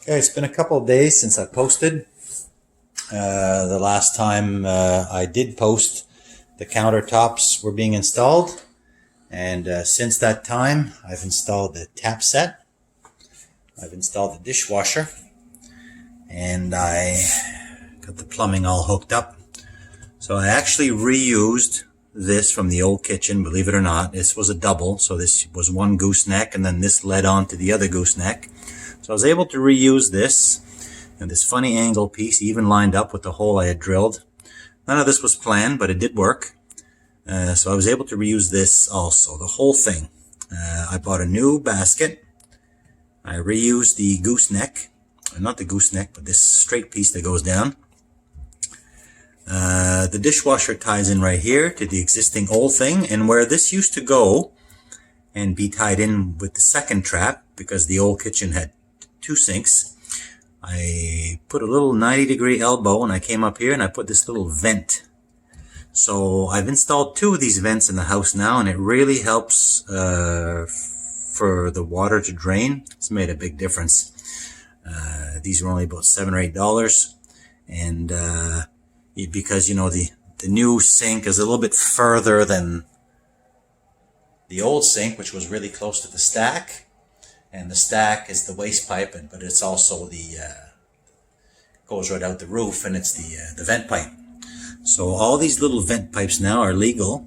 Okay, it's been a couple of days since I posted. The last time I did post, the countertops were being installed, and since that time I've installed the tap set, I've installed the dishwasher, and I got the plumbing all hooked up. So I actually reused this from the old kitchen, believe it or not. This was a double, so this was one gooseneck, and then this led on to the other gooseneck. So I was able to reuse this, and this funny angle piece even lined up with the hole I had drilled. None of this was planned, but it did work. So I was able to reuse this also, the whole thing. I bought a new basket. I reused the gooseneck, not the gooseneck, but this straight piece that goes down. The dishwasher ties in right here to the existing old thing, and where this used to go and be tied in with the second trap, because the old kitchen had two sinks, I put a little 90-degree elbow, and I came up here and I put this little vent. So I've installed two of these vents in the house now, and it really helps for the water to drain. It's made a big difference. These were only about $7 or $8, and because, you know, the new sink is a little bit further than the old sink, which was really close to the stack. And the stack is the waste pipe, but it's also the goes right out the roof, and it's the vent pipe. So all these little vent pipes now are legal,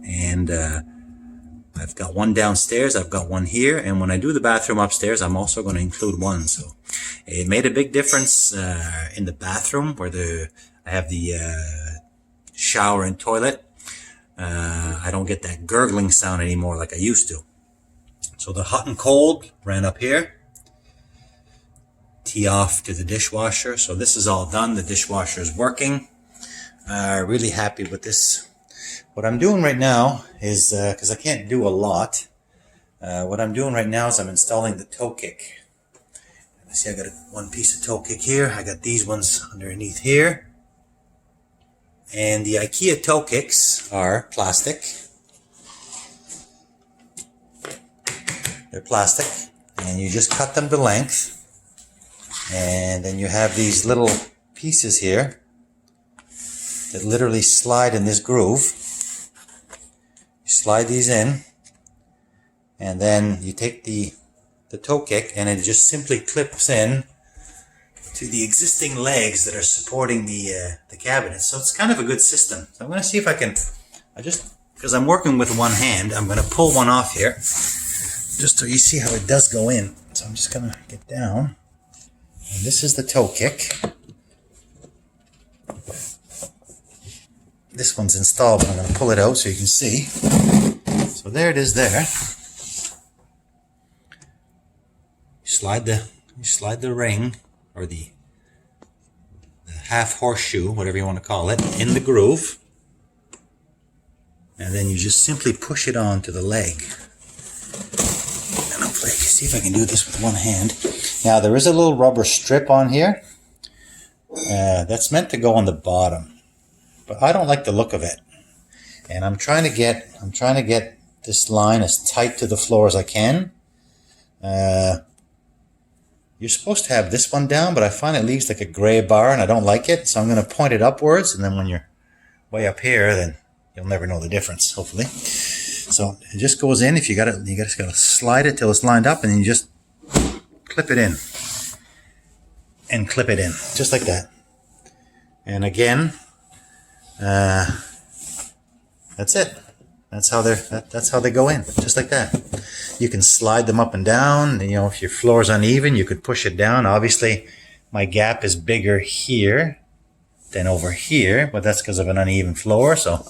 and I've got one downstairs, I've got one here, and when I do the bathroom upstairs, I'm also going to include one. So it made a big difference in the bathroom where I have the shower and toilet. I don't get that gurgling sound anymore like I used to. So the hot and cold ran up here, tee off to the dishwasher. So this is all done. The dishwasher is working. Really happy with this. What I'm doing right now is, because I can't do a lot, what I'm doing right now is I'm installing the toe kick. See, I got one piece of toe kick here. I got these ones underneath here. And the Ikea toe kicks are plastic. They're plastic, and you just cut them to length, and then you have these little pieces here that literally slide in this groove. You slide these in, and then you take the toe kick, and it just simply clips in to the existing legs that are supporting the cabinet. So it's kind of a good system. So I'm going to see if I can, because I'm working with one hand, I'm going to pull one off here, just so you see how it does go in. So I'm just going to get down. And this is the toe kick. This one's installed, but I'm going to pull it out so you can see. So there it is there. You slide the ring, or the half horseshoe, whatever you want to call it, in the groove. And then you just simply push it on to the leg. See if I can do this with one hand. Now there is a little rubber strip on here that's meant to go on the bottom, but I don't like the look of it, and I'm trying to get this line as tight to the floor as I can. You're supposed to have this one down, but I find it leaves like a gray bar, and I don't like it, so I'm going to point it upwards, and then when you're way up here, then you'll never know the difference, hopefully. So it just goes in. If you just got to slide it till it's lined up, and then you just clip it in and clip it in, just like that. And again, that's it. That's how they go in, just like that. You can slide them up and down. You know, if your floor is uneven, you could push it down. Obviously, my gap is bigger here than over here, but that's because of an uneven floor. So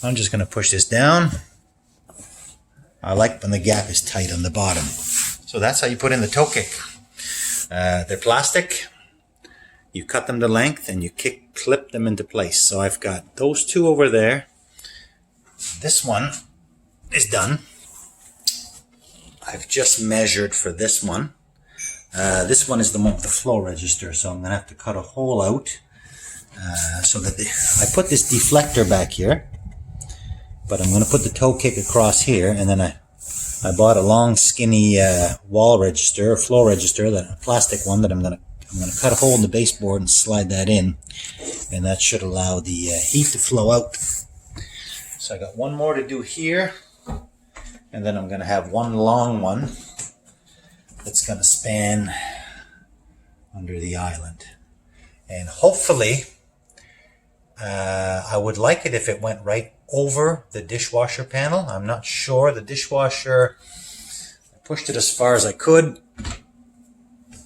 I'm just going to push this down. I like when the gap is tight on the bottom. So that's how you put in the toe kick. They're plastic. You cut them to length, and you clip them into place. So I've got those two over there. This one is done. I've just measured for this one. This one is the one with the flow register, so I'm going to have to cut a hole out so that I put this deflector back here. But I'm going to put the toe kick across here, and then I I bought a long, skinny wall register, floor register, a plastic one that I'm gonna cut a hole in the baseboard and slide that in, and that should allow the heat to flow out. So I got one more to do here, and then I'm gonna have one long one that's gonna span under the island, and hopefully I would like it if it went right over the dishwasher panel. I'm not sure. The dishwasher, I pushed it as far as I could.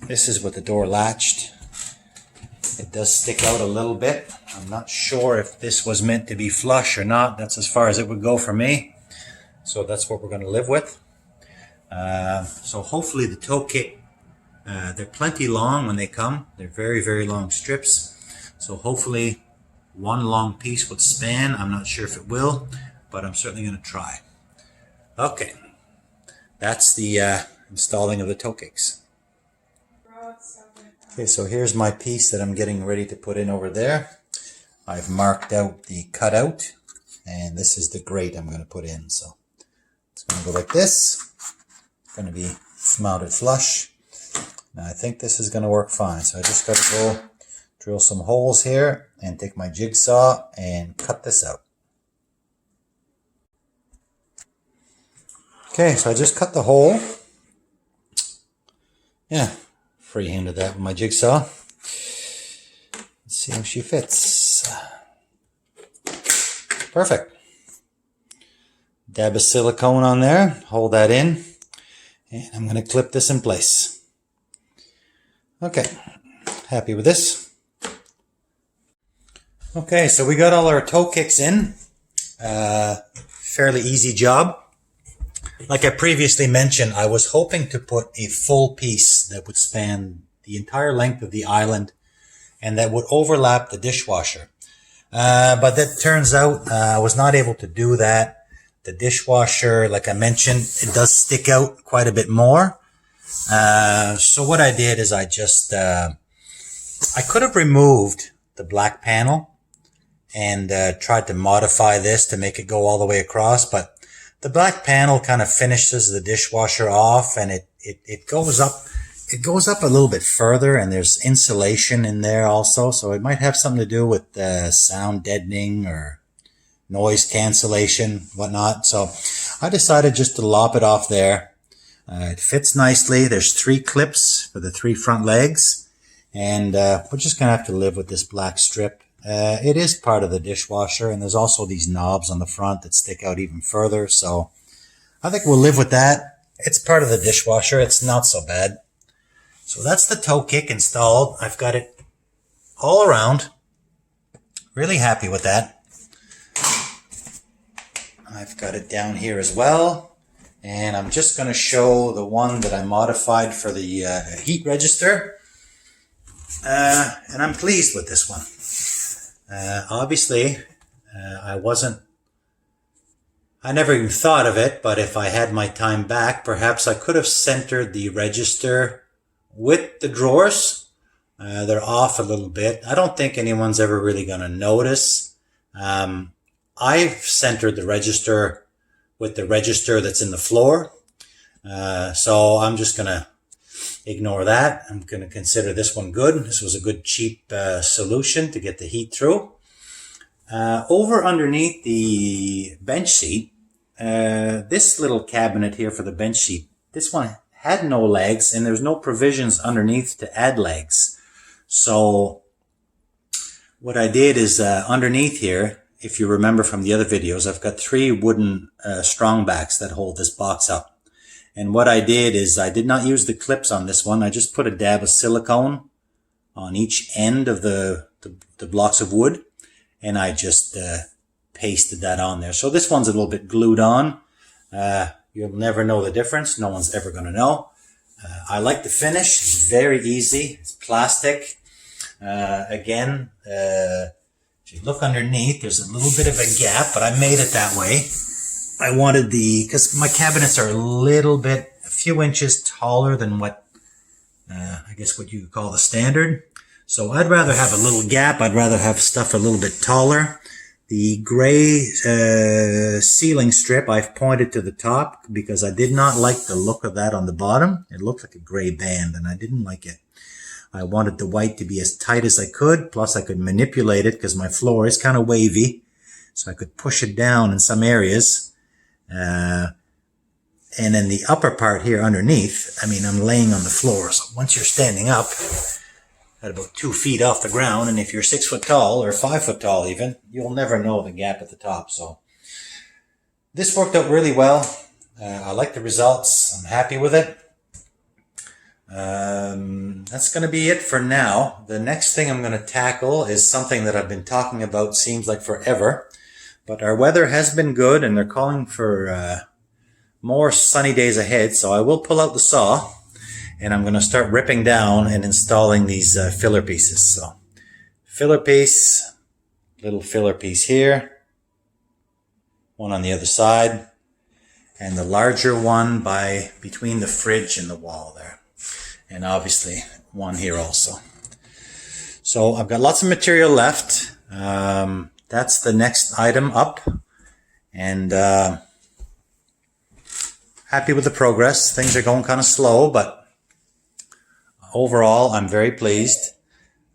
This is with the door latched. It does stick out a little bit. I'm not sure if this was meant to be flush or not. That's as far as it would go for me. So that's what we're going to live with. So hopefully the toe kick, they're plenty long when they come. They're very, very long strips. So hopefully one long piece would span. I'm not sure if it will, but I'm certainly going to try. Okay, that's the installing of the toe kicks. Okay, so here's my piece that I'm getting ready to put in over there. I've marked out the cutout, and this is the grate I'm going to put in. So it's going to go like this. It's going to be mounted flush. Now I think this is going to work fine. So I just got to go drill some holes here and take my jigsaw and cut this out. Okay, so I just cut the hole. Yeah, freehanded that with my jigsaw. Let's see how she fits. Perfect. Dab of silicone on there, hold that in, and I'm going to clip this in place. Okay, happy with this. Okay, so we got all our toe kicks in. Fairly easy job. Like I previously mentioned, I was hoping to put a full piece that would span the entire length of the island and that would overlap the dishwasher. But that turns out I was not able to do that. The dishwasher, like I mentioned, it does stick out quite a bit more. So what I did is I could have removed the black panel and tried to modify this to make it go all the way across, but the black panel kind of finishes the dishwasher off, and it goes up a little bit further, and there's insulation in there also, so it might have something to do with sound deadening or noise cancellation, whatnot. So I decided just to lop it off there. It fits nicely. There's 3 clips for the 3 front legs, and we're just gonna have to live with this black strip. It is part of the dishwasher, and there's also these knobs on the front that stick out even further, so I think we'll live with that. It's part of the dishwasher. It's not so bad. So that's the toe kick installed. I've got it all around. Really happy with that. I've got it down here as well, and I'm just going to show the one that I modified for the heat register, and I'm pleased with this one. Obviously, I never even thought of it, but if I had my time back, perhaps I could have centered the register with the drawers. They're off a little bit. I don't think anyone's ever really going to notice. I've centered the register with the register that's in the floor. So I'm just going to ignore that. I'm going to consider this one good. This was a good cheap solution to get the heat through. Over underneath the bench seat, this little cabinet here for the bench seat, this one had no legs, and there's no provisions underneath to add legs. So what I did is underneath here, if you remember from the other videos, I've got 3 wooden strong backs that hold this box up. And what I did is I did not use the clips on this one. I just put a dab of silicone on each end of the blocks of wood, and I just pasted that on there. So this one's a little bit glued on. You'll never know the difference. No one's ever going to know. I like the finish. It's very easy. It's plastic. Again, if you look underneath, there's a little bit of a gap, but I made it that way. I wanted because my cabinets are a few inches taller than what, I guess what you could call the standard. So I'd rather have a little gap. I'd rather have stuff a little bit taller. The gray ceiling strip I've pointed to the top because I did not like the look of that on the bottom. It looked like a gray band and I didn't like it. I wanted the white to be as tight as I could, plus I could manipulate it because my floor is kind of wavy, so I could push it down in some areas. And then the upper part here underneath, I mean, I'm laying on the floor, so once you're standing up at about 2 feet off the ground, and if you're 6 foot tall or 5 foot tall even, you'll never know the gap at the top. So this worked out really well. I like the results. I'm happy with it. That's going to be it for now. The next thing I'm going to tackle is something that I've been talking about seems like forever, but our weather has been good and they're calling for more sunny days ahead. So I will pull out the saw and I'm going to start ripping down and installing these filler pieces. So filler piece, little filler piece here, one on the other side, and the larger one between the fridge and the wall there. And obviously one here also. So I've got lots of material left. That's the next item up. And happy with the progress. Things are going kind of slow, but overall I'm very pleased.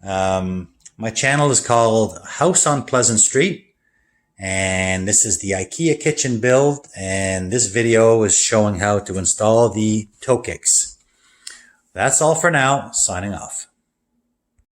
My channel is called House on Pleasant Street. And this is the Ikea kitchen build. And this video is showing how to install the toe kicks. That's all for now. Signing off.